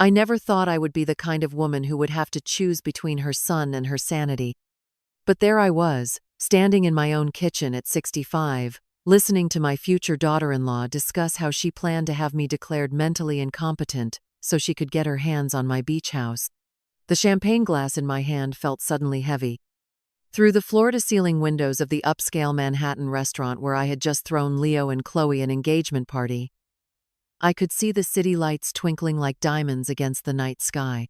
I never thought I would be the kind of woman who would have to choose between her son and her sanity. But there I was, standing in my own kitchen at 65, listening to my future daughter-in-law discuss how she planned to have me declared mentally incompetent so she could get her hands on my beach house. The champagne glass in my hand felt suddenly heavy. Through the floor-to-ceiling windows of the upscale Manhattan restaurant where I had just thrown Leo and Chloe an engagement party, I could see the city lights twinkling like diamonds against the night sky.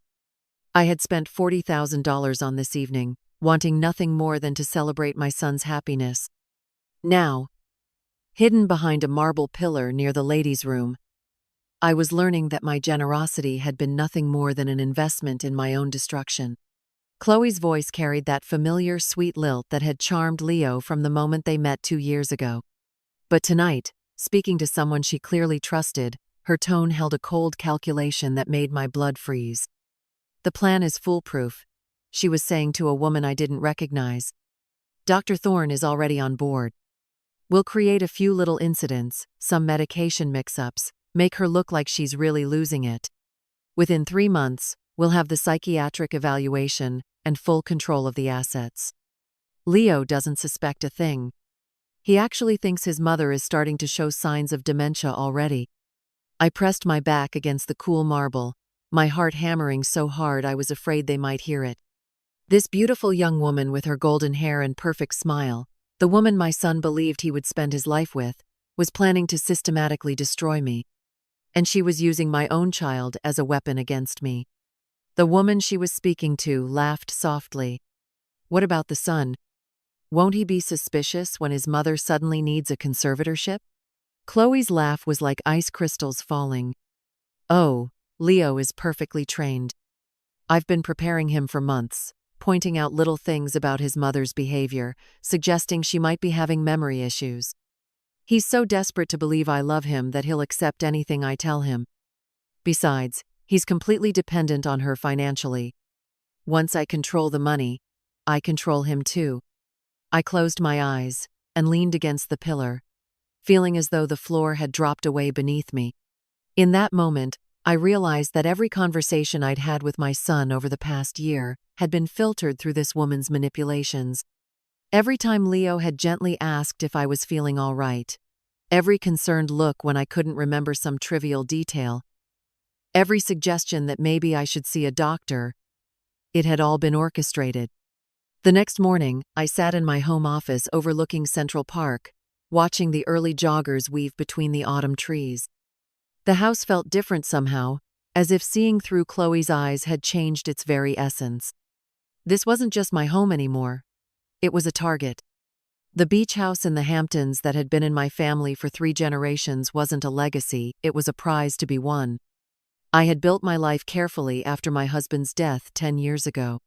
I had spent $40,000 on this evening, wanting nothing more than to celebrate my son's happiness. Now, hidden behind a marble pillar near the ladies' room, I was learning that my generosity had been nothing more than an investment in my own destruction. Chloe's voice carried that familiar, sweet lilt that had charmed Leo from the moment they met 2 years ago. But tonight, speaking to someone she clearly trusted, her tone held a cold calculation that made my blood freeze. "The plan is foolproof," she was saying to a woman I didn't recognize. "Dr. Thorne is already on board. We'll create a few little incidents, some medication mix-ups, make her look like she's really losing it. Within 3 months, we'll have the psychiatric evaluation and full control of the assets." Leo doesn't suspect a thing. He actually thinks his mother is starting to show signs of dementia already. I pressed my back against the cool marble, my heart hammering so hard I was afraid they might hear it. This beautiful young woman with her golden hair and perfect smile, the woman my son believed he would spend his life with, was planning to systematically destroy me. And she was using my own child as a weapon against me. The woman she was speaking to laughed softly. "What about the son? Won't he be suspicious when his mother suddenly needs a conservatorship?" Chloe's laugh was like ice crystals falling. "Oh, Leo is perfectly trained. I've been preparing him for months, pointing out little things about his mother's behavior, suggesting she might be having memory issues. He's so desperate to believe I love him that he'll accept anything I tell him. Besides, he's completely dependent on her financially. Once I control the money, I control him too." I closed my eyes and leaned against the pillar, feeling as though the floor had dropped away beneath me. In that moment, I realized that every conversation I'd had with my son over the past year had been filtered through this woman's manipulations. Every time Leo had gently asked if I was feeling all right, every concerned look when I couldn't remember some trivial detail, every suggestion that maybe I should see a doctor, it had all been orchestrated. The next morning, I sat in my home office overlooking Central Park, watching the early joggers weave between the autumn trees. The house felt different somehow, as if seeing through Chloe's eyes had changed its very essence. This wasn't just my home anymore. It was a target. The beach house in the Hamptons that had been in my family for 3 generations wasn't a legacy, it was a prize to be won. I had built my life carefully after my husband's death 10 years ago.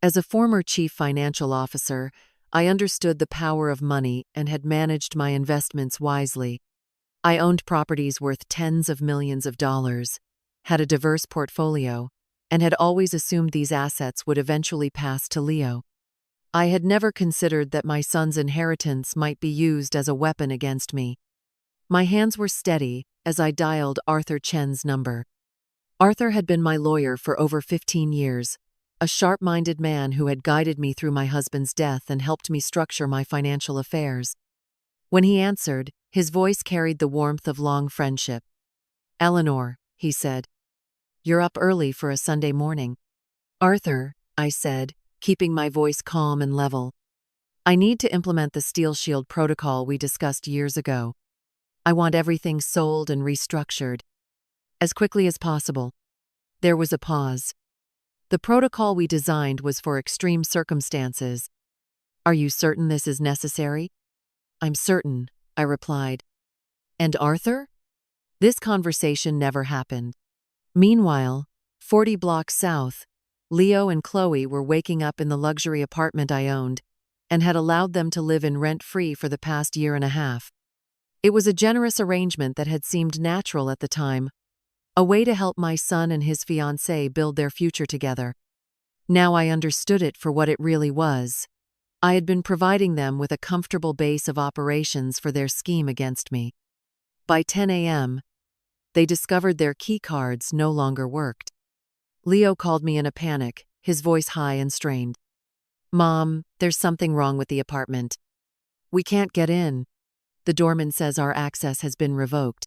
As a former chief financial officer, I understood the power of money and had managed my investments wisely. I owned properties worth tens of millions of dollars, had a diverse portfolio, and had always assumed these assets would eventually pass to Leo. I had never considered that my son's inheritance might be used as a weapon against me. My hands were steady as I dialed Arthur Chen's number. Arthur had been my lawyer for over 15 years, a sharp-minded man who had guided me through my husband's death and helped me structure my financial affairs. When he answered, his voice carried the warmth of long friendship. "Eleanor," he said, "you're up early for a Sunday morning." "Arthur," I said, keeping my voice calm and level, "I need to implement the Steel Shield protocol we discussed years ago. I want everything sold and restructured as quickly as possible." There was a pause. "The protocol we designed was for extreme circumstances. Are you certain this is necessary?" "I'm certain," I replied. "And Arthur?" This conversation never happened. Meanwhile, 40 blocks south, Leo and Chloe were waking up in the luxury apartment I owned and had allowed them to live in rent-free for the past year and a half. It was a generous arrangement that had seemed natural at the time, a way to help my son and his fiancée build their future together. Now I understood it for what it really was. I had been providing them with a comfortable base of operations for their scheme against me. By 10 a.m., they discovered their key cards no longer worked. Leo called me in a panic, his voice high and strained. "Mom, there's something wrong with the apartment. We can't get in. The doorman says our access has been revoked."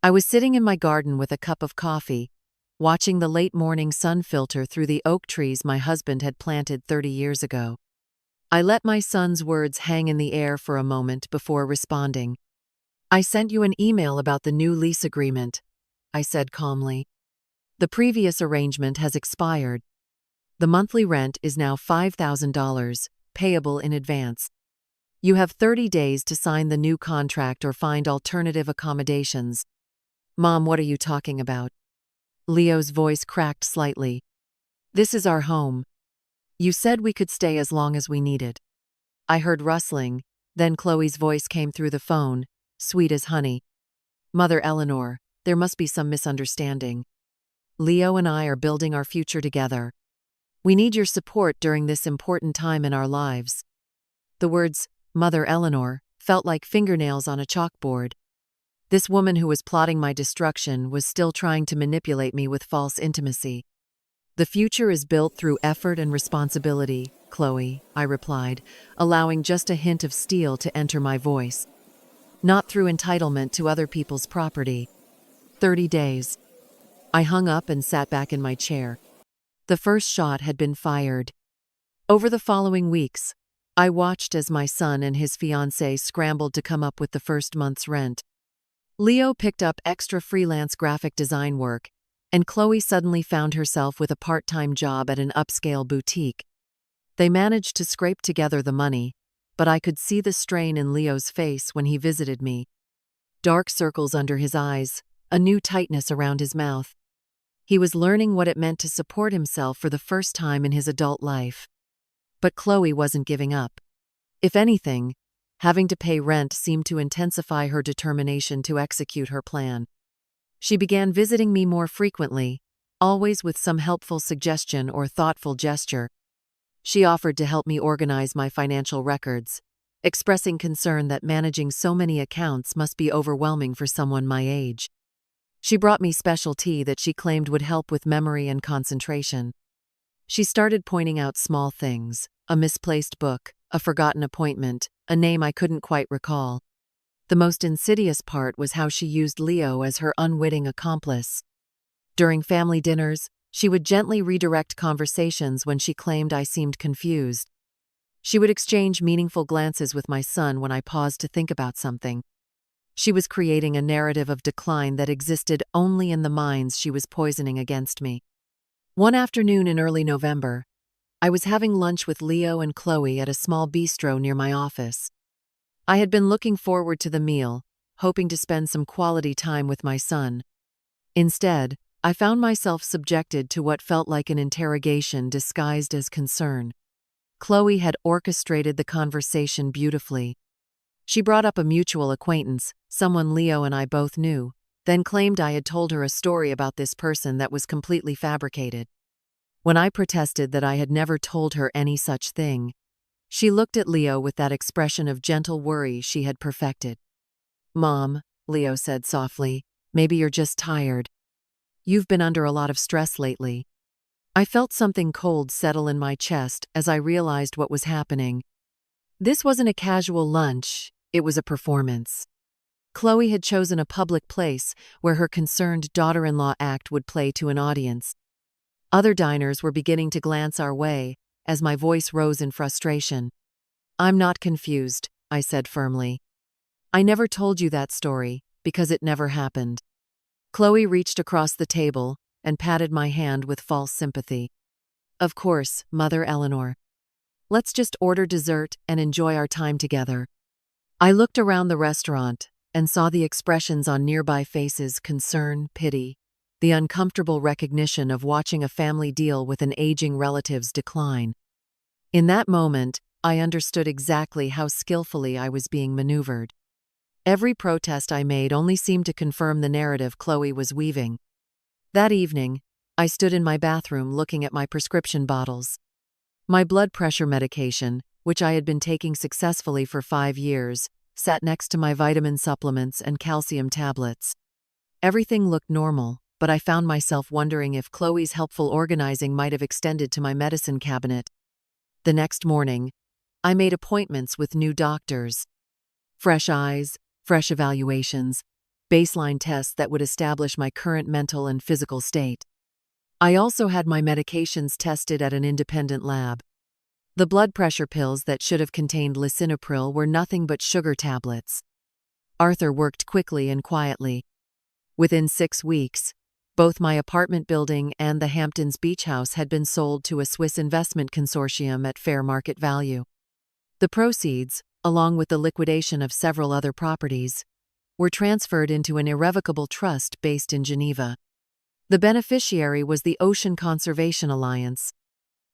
I was sitting in my garden with a cup of coffee, watching the late morning sun filter through the oak trees my husband had planted 30 years ago. I let my son's words hang in the air for a moment before responding. "I sent you an email about the new lease agreement," I said calmly. "The previous arrangement has expired. The monthly rent is now $5,000, payable in advance. You have 30 days to sign the new contract or find alternative accommodations." "Mom, what are you talking about?" Leo's voice cracked slightly. "This is our home. You said we could stay as long as we needed." I heard rustling, then Chloe's voice came through the phone, sweet as honey. "Mother Eleanor, there must be some misunderstanding. Leo and I are building our future together. We need your support during this important time in our lives." The words, "Mother Eleanor," felt like fingernails on a chalkboard. This woman who was plotting my destruction was still trying to manipulate me with false intimacy. "The future is built through effort and responsibility, Chloe," I replied, allowing just a hint of steel to enter my voice. "Not through entitlement to other people's property." 30 days. I hung up and sat back in my chair. The first shot had been fired. Over the following weeks, I watched as my son and his fiancée scrambled to come up with the first month's rent. Leo picked up extra freelance graphic design work, and Chloe suddenly found herself with a part-time job at an upscale boutique. They managed to scrape together the money, but I could see the strain in Leo's face when he visited me. Dark circles under his eyes, a new tightness around his mouth. He was learning what it meant to support himself for the first time in his adult life. But Chloe wasn't giving up. If anything, having to pay rent seemed to intensify her determination to execute her plan. She began visiting me more frequently, always with some helpful suggestion or thoughtful gesture. She offered to help me organize my financial records, expressing concern that managing so many accounts must be overwhelming for someone my age. She brought me special tea that she claimed would help with memory and concentration. She started pointing out small things, a misplaced book, a forgotten appointment, a name I couldn't quite recall. The most insidious part was how she used Leo as her unwitting accomplice. During family dinners, she would gently redirect conversations when she claimed I seemed confused. She would exchange meaningful glances with my son when I paused to think about something. She was creating a narrative of decline that existed only in the minds she was poisoning against me. One afternoon in early November, I was having lunch with Leo and Chloe at a small bistro near my office. I had been looking forward to the meal, hoping to spend some quality time with my son. Instead, I found myself subjected to what felt like an interrogation disguised as concern. Chloe had orchestrated the conversation beautifully. She brought up a mutual acquaintance, someone Leo and I both knew, then claimed I had told her a story about this person that was completely fabricated. When I protested that I had never told her any such thing, she looked at Leo with that expression of gentle worry she had perfected. "Mom," Leo said softly, "maybe you're just tired. You've been under a lot of stress lately." I felt something cold settle in my chest as I realized what was happening. This wasn't a casual lunch, it was a performance. Chloe had chosen a public place where her concerned daughter-in-law act would play to an audience. Other diners were beginning to glance our way as my voice rose in frustration. "I'm not confused," I said firmly. "I never told you that story because it never happened." Chloe reached across the table and patted my hand with false sympathy. "Of course, Mother Eleanor. Let's just order dessert and enjoy our time together." I looked around the restaurant and saw the expressions on nearby faces: concern, pity, the uncomfortable recognition of watching a family deal with an aging relative's decline. In that moment, I understood exactly how skillfully I was being maneuvered. Every protest I made only seemed to confirm the narrative Chloe was weaving. That evening, I stood in my bathroom looking at my prescription bottles. My blood pressure medication, which I had been taking successfully for 5 years, sat next to my vitamin supplements and calcium tablets. Everything looked normal, but I found myself wondering if Chloe's helpful organizing might have extended to my medicine cabinet. The next morning, I made appointments with new doctors. Fresh eyes, fresh evaluations, baseline tests that would establish my current mental and physical state. I also had my medications tested at an independent lab. The blood pressure pills that should have contained lisinopril were nothing but sugar tablets. Arthur worked quickly and quietly. Within 6 weeks, both my apartment building and the Hamptons Beach House had been sold to a Swiss investment consortium at fair market value. The proceeds, along with the liquidation of several other properties, were transferred into an irrevocable trust based in Geneva. The beneficiary was the Ocean Conservation Alliance,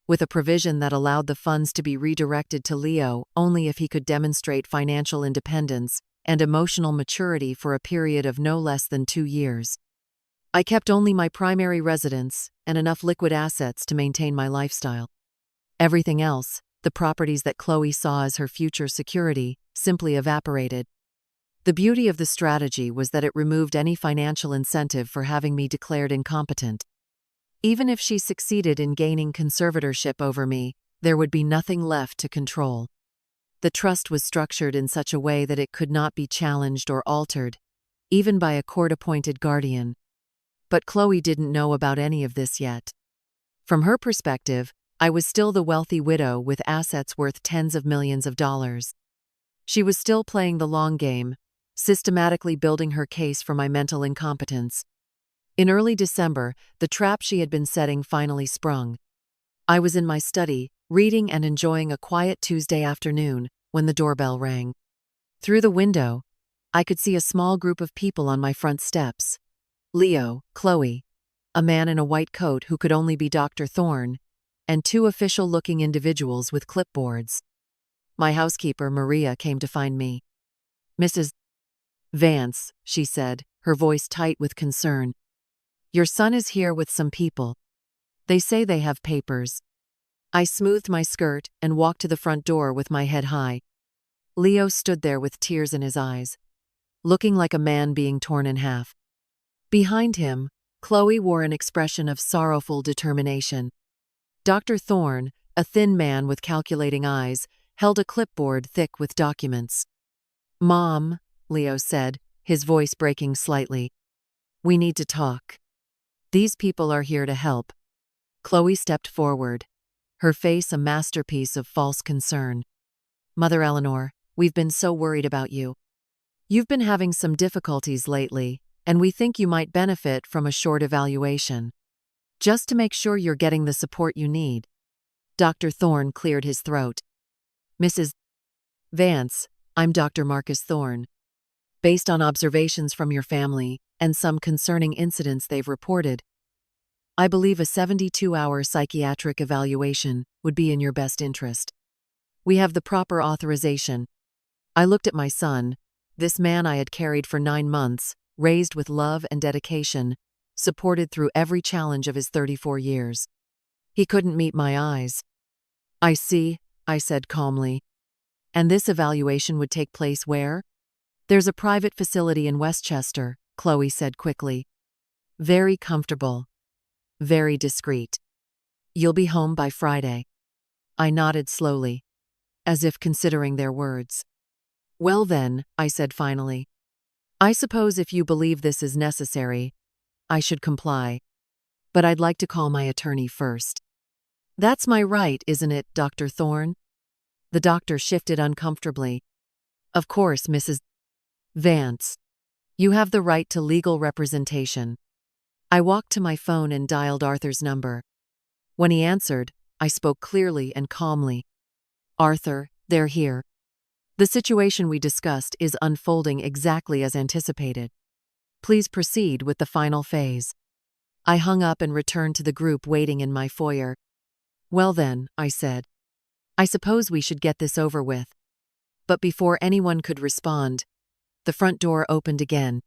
with a provision that allowed the funds to be redirected to Leo only if he could demonstrate financial independence and emotional maturity for a period of no less than 2 years. I kept only my primary residence and enough liquid assets to maintain my lifestyle. Everything else, the properties that Chloe saw as her future security, simply evaporated. The beauty of the strategy was that it removed any financial incentive for having me declared incompetent. Even if she succeeded in gaining conservatorship over me, there would be nothing left to control. The trust was structured in such a way that it could not be challenged or altered, even by a court-appointed guardian. But Chloe didn't know about any of this yet. From her perspective, I was still the wealthy widow with assets worth tens of millions of dollars. She was still playing the long game, systematically building her case for my mental incompetence. In early December, the trap she had been setting finally sprung. I was in my study, reading and enjoying a quiet Tuesday afternoon, when the doorbell rang. Through the window, I could see a small group of people on my front steps. Leo, Chloe, a man in a white coat who could only be Dr. Thorne, and 2 official-looking individuals with clipboards. My housekeeper, Maria, came to find me. "Mrs. Vance," she said, her voice tight with concern. "Your son is here with some people. They say they have papers." I smoothed my skirt and walked to the front door with my head high. Leo stood there with tears in his eyes, looking like a man being torn in half. Behind him, Chloe wore an expression of sorrowful determination. Dr. Thorne, a thin man with calculating eyes, held a clipboard thick with documents. "Mom," Leo said, his voice breaking slightly, "we need to talk. These people are here to help." Chloe stepped forward, her face a masterpiece of false concern. "Mother Eleanor, we've been so worried about you. You've been having some difficulties lately, and we think you might benefit from a short evaluation. Just to make sure you're getting the support you need." Dr. Thorne cleared his throat. "Mrs. Vance, I'm Dr. Marcus Thorne. Based on observations from your family and some concerning incidents they've reported, I believe a 72-hour psychiatric evaluation would be in your best interest. We have the proper authorization." I looked at my son, this man I had carried for 9 months, raised with love and dedication, supported through every challenge of his 34 years. He couldn't meet my eyes. "I see," I said calmly. "And this evaluation would take place where?" "There's a private facility in Westchester," Chloe said quickly. "Very comfortable. Very discreet. You'll be home by Friday." I nodded slowly, as if considering their words. "Well then," I said finally, "I suppose if you believe this is necessary, I should comply. But I'd like to call my attorney first." "That's my right, isn't it, Dr. Thorne?" The doctor shifted uncomfortably. "Of course, Mrs. Vance. You have the right to legal representation." I walked to my phone and dialed Arthur's number. When he answered, I spoke clearly and calmly. "Arthur, they're here. The situation we discussed is unfolding exactly as anticipated. Please proceed with the final phase." I hung up and returned to the group waiting in my foyer. "Well then," I said, "I suppose we should get this over with." But before anyone could respond, the front door opened again.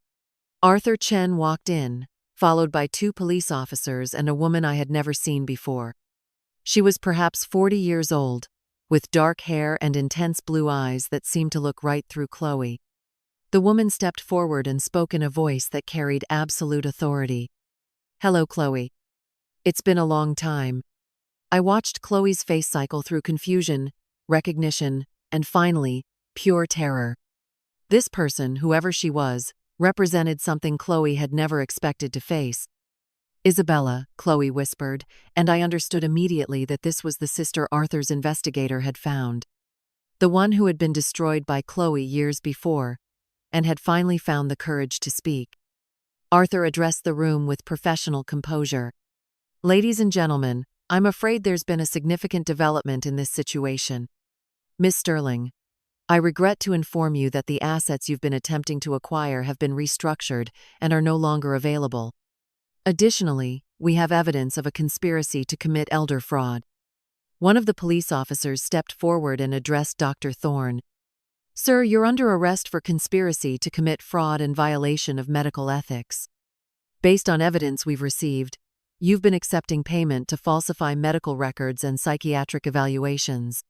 Arthur Chen walked in, followed by 2 police officers and a woman I had never seen before. She was perhaps 40 years old, with dark hair and intense blue eyes that seemed to look right through Chloe. The woman stepped forward and spoke in a voice that carried absolute authority. "Hello, Chloe. It's been a long time." I watched Chloe's face cycle through confusion, recognition, and finally, pure terror. This person, whoever she was, represented something Chloe had never expected to face. "Isabella," Chloe whispered, and I understood immediately that this was the sister Arthur's investigator had found. The one who had been destroyed by Chloe years before, and had finally found the courage to speak. Arthur addressed the room with professional composure. "Ladies and gentlemen, I'm afraid there's been a significant development in this situation. Miss Sterling, I regret to inform you that the assets you've been attempting to acquire have been restructured and are no longer available. Additionally, we have evidence of a conspiracy to commit elder fraud." One of the police officers stepped forward and addressed Dr. Thorne. "Sir, you're under arrest for conspiracy to commit fraud and violation of medical ethics. Based on evidence we've received, you've been accepting payment to falsify medical records and psychiatric evaluations."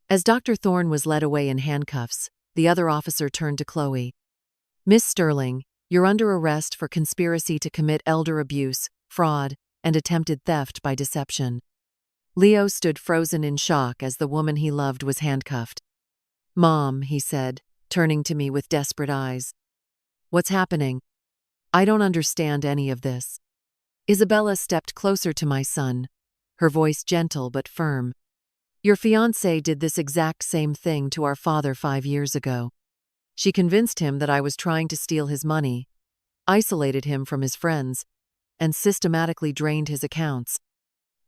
As Dr. Thorne was led away in handcuffs, the other officer turned to Chloe. "Miss Sterling, you're under arrest for conspiracy to commit elder abuse, fraud, and attempted theft by deception." Leo stood frozen in shock as the woman he loved was handcuffed. "Mom," he said, turning to me with desperate eyes. "What's happening? I don't understand any of this." Isabella stepped closer to my son, her voice gentle but firm. "Your fiancée did this exact same thing to our father 5 years ago. She convinced him that I was trying to steal his money, isolated him from his friends, and systematically drained his accounts.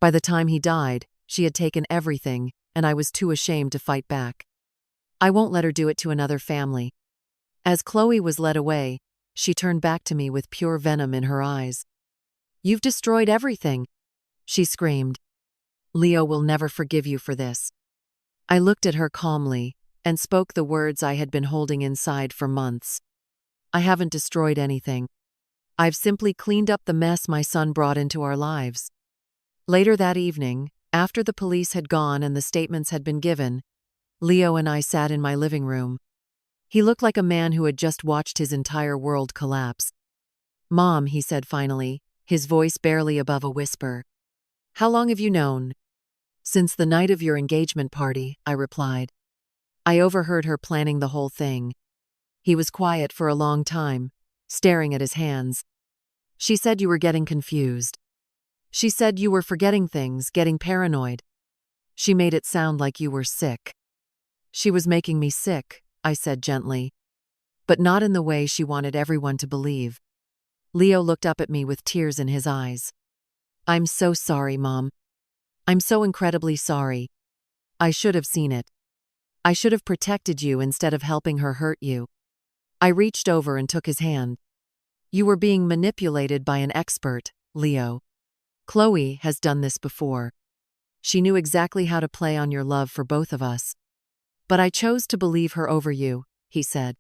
By the time he died, she had taken everything, and I was too ashamed to fight back. I won't let her do it to another family." As Chloe was led away, she turned back to me with pure venom in her eyes. "You've destroyed everything," she screamed. "Leo will never forgive you for this." I looked at her calmly and spoke the words I had been holding inside for months. "I haven't destroyed anything. I've simply cleaned up the mess my son brought into our lives." Later that evening, after the police had gone and the statements had been given, Leo and I sat in my living room. He looked like a man who had just watched his entire world collapse. "Mom," he said finally, his voice barely above a whisper. "How long have you known?" "Since the night of your engagement party," I replied. I overheard her planning the whole thing. He was quiet for a long time, staring at his hands. "She said you were getting confused. She said you were forgetting things, getting paranoid. She made it sound like you were sick." "She was making me sick," I said gently, but not in the way she wanted everyone to believe. Leo looked up at me with tears in his eyes. "I'm so sorry, Mom. I'm so incredibly sorry. I should have seen it. I should have protected you instead of helping her hurt you." I reached over and took his hand. "You were being manipulated by an expert, Leo. Chloe has done this before. She knew exactly how to play on your love for both of us. But I chose to believe her over you," he said.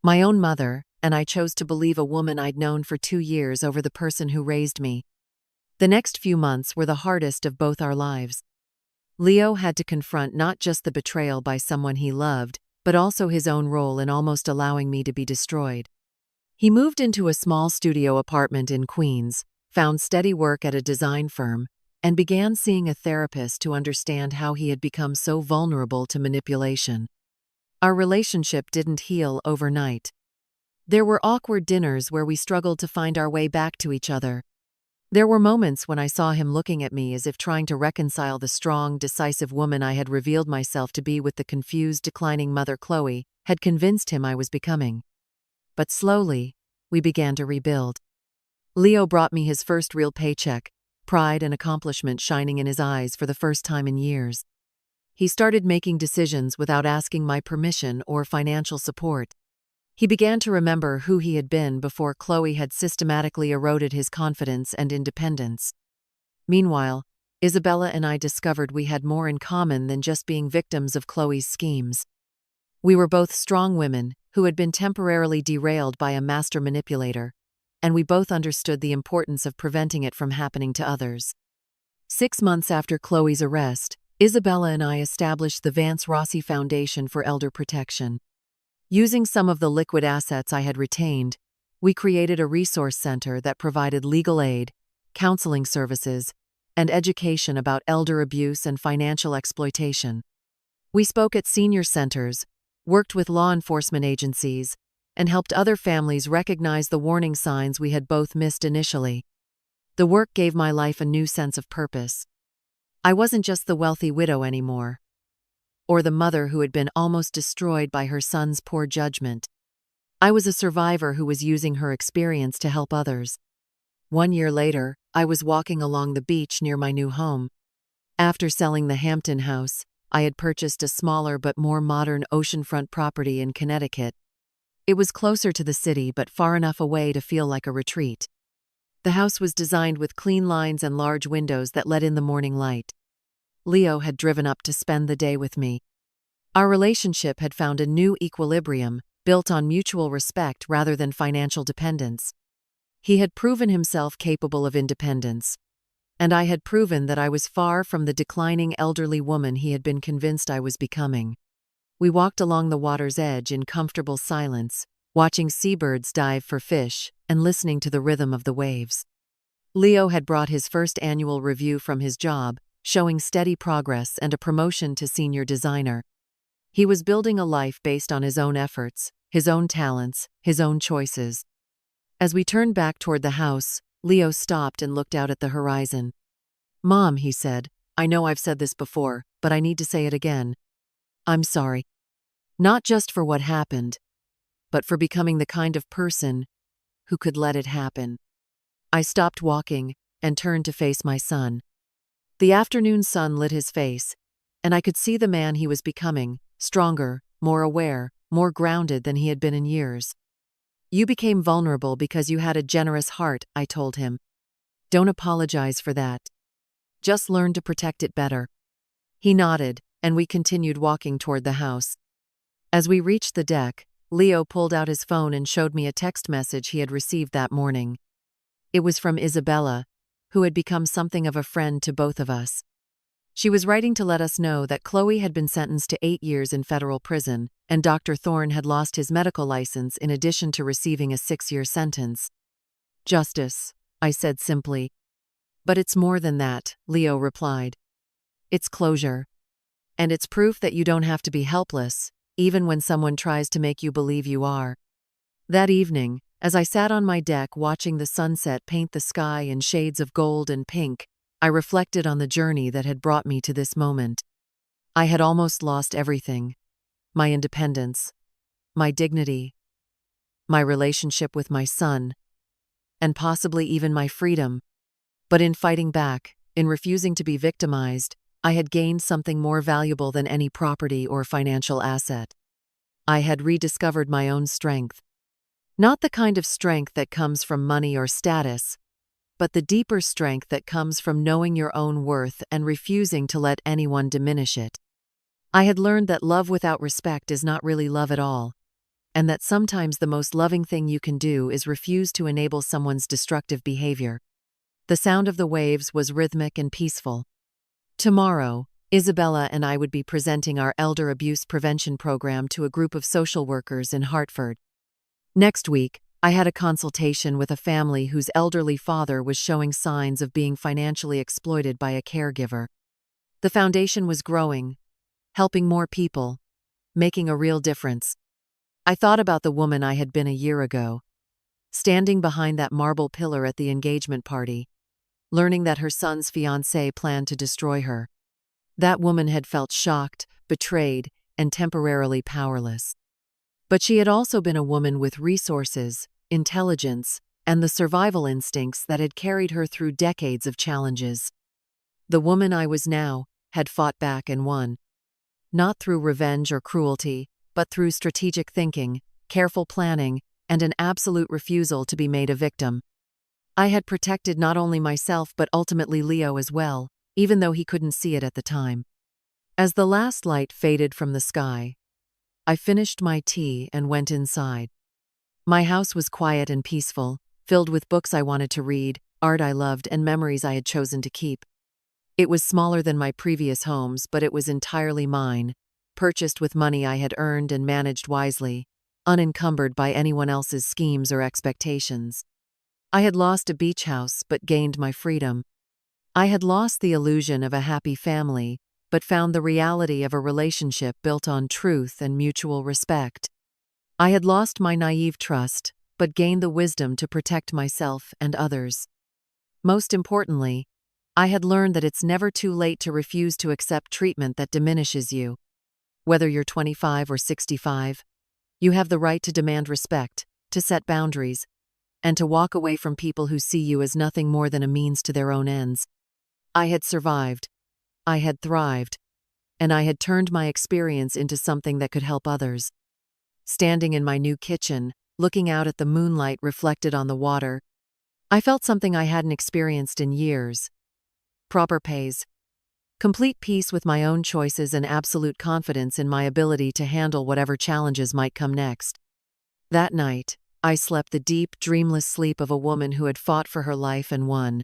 "My own mother, and I chose to believe a woman I'd known for 2 years over the person who raised me." The next few months were the hardest of both our lives. Leo had to confront not just the betrayal by someone he loved, but also his own role in almost allowing me to be destroyed. He moved into a small studio apartment in Queens, found steady work at a design firm, and began seeing a therapist to understand how he had become so vulnerable to manipulation. Our relationship didn't heal overnight. There were awkward dinners where we struggled to find our way back to each other. There were moments when I saw him looking at me as if trying to reconcile the strong, decisive woman I had revealed myself to be with the confused, declining mother Chloe had convinced him I was becoming. But slowly, we began to rebuild. Leo brought me his first real paycheck, pride and accomplishment shining in his eyes for the first time in years. He started making decisions without asking my permission or financial support. He began to remember who he had been before Chloe had systematically eroded his confidence and independence. Meanwhile, Isabella and I discovered we had more in common than just being victims of Chloe's schemes. We were both strong women who had been temporarily derailed by a master manipulator, and we both understood the importance of preventing it from happening to others. 6 months after Chloe's arrest, Isabella and I established the Vance Rossi Foundation for Elder Protection. Using some of the liquid assets I had retained, we created a resource center that provided legal aid, counseling services, and education about elder abuse and financial exploitation. We spoke at senior centers, worked with law enforcement agencies, and helped other families recognize the warning signs we had both missed initially. The work gave my life a new sense of purpose. I wasn't just the wealthy widow anymore, or the mother who had been almost destroyed by her son's poor judgment. I was a survivor who was using her experience to help others. 1 year later, I was walking along the beach near my new home. After selling the Hampton house, I had purchased a smaller but more modern oceanfront property in Connecticut. It was closer to the city but far enough away to feel like a retreat. The house was designed with clean lines and large windows that let in the morning light. Leo had driven up to spend the day with me. Our relationship had found a new equilibrium, built on mutual respect rather than financial dependence. He had proven himself capable of independence, and I had proven that I was far from the declining elderly woman he had been convinced I was becoming. We walked along the water's edge in comfortable silence, watching seabirds dive for fish and listening to the rhythm of the waves. Leo had brought his first annual review from his job, showing steady progress and a promotion to senior designer. He was building a life based on his own efforts, his own talents, his own choices. As we turned back toward the house, Leo stopped and looked out at the horizon. "Mom," he said, "I know I've said this before, but I need to say it again. I'm sorry. Not just for what happened, but for becoming the kind of person who could let it happen." I stopped walking and turned to face my son. The afternoon sun lit his face, and I could see the man he was becoming, stronger, more aware, more grounded than he had been in years. "You became vulnerable because you had a generous heart," I told him. "Don't apologize for that. Just learn to protect it better." He nodded, and we continued walking toward the house. As we reached the deck, Leo pulled out his phone and showed me a text message he had received that morning. It was from Isabella, who had become something of a friend to both of us. She was writing to let us know that Chloe had been sentenced to 8 years in federal prison, and Dr. Thorne had lost his medical license in addition to receiving a 6-year sentence. "Justice," I said simply. "But it's more than that," Leo replied. "It's closure. And it's proof that you don't have to be helpless, even when someone tries to make you believe you are." That evening, as I sat on my deck watching the sunset paint the sky in shades of gold and pink, I reflected on the journey that had brought me to this moment. I had almost lost everything: my independence, my dignity, my relationship with my son, and possibly even my freedom. But in fighting back, in refusing to be victimized, I had gained something more valuable than any property or financial asset. I had rediscovered my own strength. Not the kind of strength that comes from money or status, but the deeper strength that comes from knowing your own worth and refusing to let anyone diminish it. I had learned that love without respect is not really love at all, and that sometimes the most loving thing you can do is refuse to enable someone's destructive behavior. The sound of the waves was rhythmic and peaceful. Tomorrow, Isabella and I would be presenting our elder abuse prevention program to a group of social workers in Hartford. Next week, I had a consultation with a family whose elderly father was showing signs of being financially exploited by a caregiver. The foundation was growing, helping more people, making a real difference. I thought about the woman I had been a year ago, standing behind that marble pillar at the engagement party, learning that her son's fiancée planned to destroy her. That woman had felt shocked, betrayed, and temporarily powerless. But she had also been a woman with resources, intelligence, and the survival instincts that had carried her through decades of challenges. The woman I was now had fought back and won. Not through revenge or cruelty, but through strategic thinking, careful planning, and an absolute refusal to be made a victim. I had protected not only myself but ultimately Leo as well, even though he couldn't see it at the time. As the last light faded from the sky, I finished my tea and went inside. My house was quiet and peaceful, filled with books I wanted to read, art I loved, and memories I had chosen to keep. It was smaller than my previous homes, but it was entirely mine, purchased with money I had earned and managed wisely, unencumbered by anyone else's schemes or expectations. I had lost a beach house but gained my freedom. I had lost the illusion of a happy family but found the reality of a relationship built on truth and mutual respect. I had lost my naive trust but gained the wisdom to protect myself and others. Most importantly, I had learned that it's never too late to refuse to accept treatment that diminishes you. Whether you're 25 or 65, you have the right to demand respect, to set boundaries, and to walk away from people who see you as nothing more than a means to their own ends. I had survived, I had thrived, and I had turned my experience into something that could help others. Standing in my new kitchen, looking out at the moonlight reflected on the water, I felt something I hadn't experienced in years. Proper pace, complete peace with my own choices, and absolute confidence in my ability to handle whatever challenges might come next. That night, I slept the deep, dreamless sleep of a woman who had fought for her life and won.